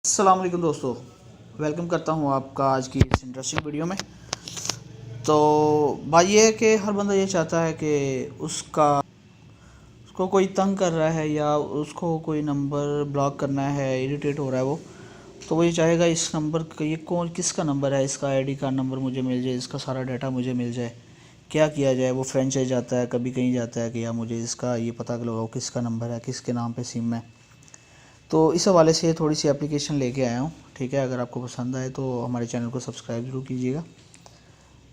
अस्सलाम वालेकुम दोस्तों, वेलकम करता हूँ आपका आज की इस इंटरेस्टिंग वीडियो में। तो भाई ये है कि हर बंदा ये चाहता है कि उसको कोई तंग कर रहा है या उसको कोई नंबर ब्लॉक करना है, इरिटेट हो रहा है वो, तो वो ये चाहेगा इस नंबर का, ये कौन किसका नंबर है, इसका आईडी कार्ड नंबर मुझे मिल जाए, इसका सारा डाटा मुझे मिल जाए। क्या किया जाए? वो फ्रेंचाइज जाता है, कभी कहीं जाता है कि यार मुझे इसका ये पता लगाओ किसका नंबर है, किसके नाम पे सिम है। तो इस हवाले से थोड़ी सी एप्लीकेशन लेके आया हूँ। ठीक है, अगर आपको पसंद आए तो हमारे चैनल को सब्सक्राइब ज़रूर कीजिएगा।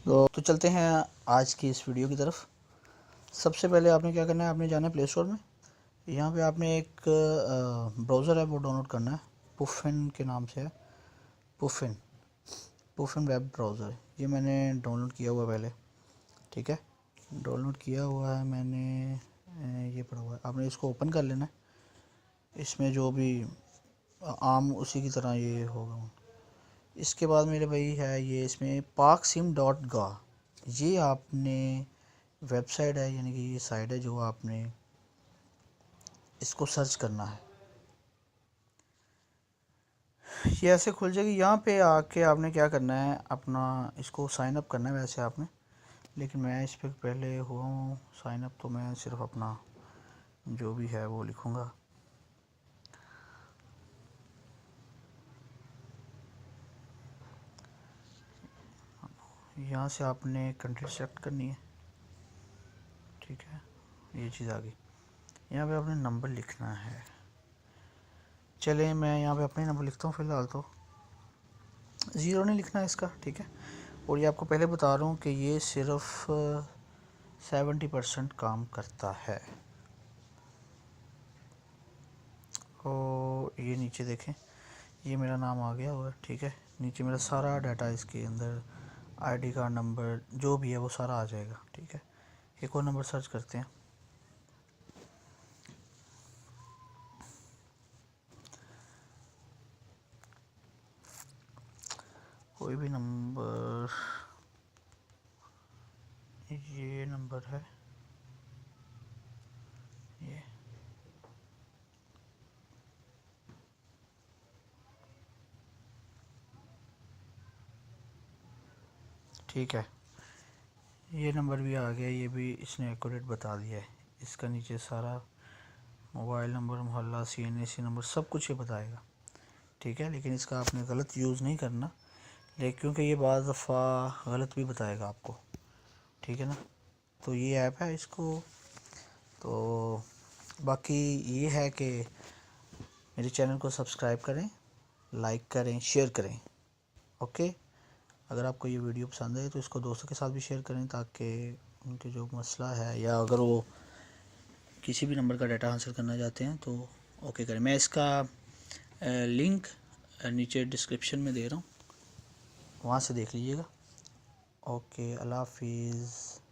तो चलते हैं आज की इस वीडियो की तरफ। सबसे पहले आपने क्या करना है, आपने जाना है प्ले स्टोर में। यहाँ पे आपने एक ब्राउज़र है वो डाउनलोड करना है, पुफिन के नाम से है। पुफिन पुफिन वेब ब्राउज़र, ये मैंने डाउनलोड किया हुआ है पहले। ठीक है, डाउनलोड किया हुआ है मैंने, ये पड़ा हुआ है। आपने इसको ओपन कर लेना है। इसमें जो भी आम उसी की तरह ये होगा। इसके बाद मेरे भाई है ये, इसमें paksim.ga, ये आपने वेबसाइट है, यानी कि ये साइट है जो आपने इसको सर्च करना है। ये ऐसे खुल जाएगी। यहाँ पे आके आपने क्या करना है, अपना इसको साइन अप करना है वैसे आपने, लेकिन मैं इस पर पहले हुआ हूँ साइन अप, तो मैं सिर्फ अपना जो भी है वो लिखूँगा। यहाँ से आपने कंट्री सेलेक्ट करनी है। ठीक है, ये चीज़ आ गई। यहाँ पे आपने नंबर लिखना है। चले मैं यहाँ पे अपने नंबर लिखता हूँ फ़िलहाल, तो ज़ीरो नहीं लिखना है इसका। ठीक है, और ये आपको पहले बता रहा हूँ कि ये सिर्फ 70% काम करता है। और ये नीचे देखें, ये मेरा नाम आ गया हुआ है। ठीक है, नीचे मेरा सारा डाटा इसके अंदर, आईडी कार्ड नंबर जो भी है वो सारा आ जाएगा। ठीक है, एक और नंबर सर्च करते हैं। कोई भी नंबर, ये नंबर है ये। ठीक है, ये नंबर भी आ गया, ये भी इसने एक्यूरेट बता दिया है। इसका नीचे सारा मोबाइल नंबर, मोहल्ला, CNAC नंबर सब कुछ ये बताएगा। ठीक है, लेकिन इसका आपने गलत यूज़ नहीं करना, लेकिन क्योंकि ये बाज़ दफ़ा गलत भी बताएगा आपको। ठीक है ना, तो ये ऐप है इसको। तो बाकी ये है कि मेरे चैनल को सब्सक्राइब करें, लाइक करें, शेयर करें। ओके, अगर आपको ये वीडियो पसंद है तो इसको दोस्तों के साथ भी शेयर करें, ताकि उनके जो मसला है या अगर वो किसी भी नंबर का डाटा हासिल करना चाहते हैं तो ओके करें। मैं इसका लिंक नीचे डिस्क्रिप्शन में दे रहा हूँ, वहाँ से देख लीजिएगा। ओके, अल्लाह हाफिज़।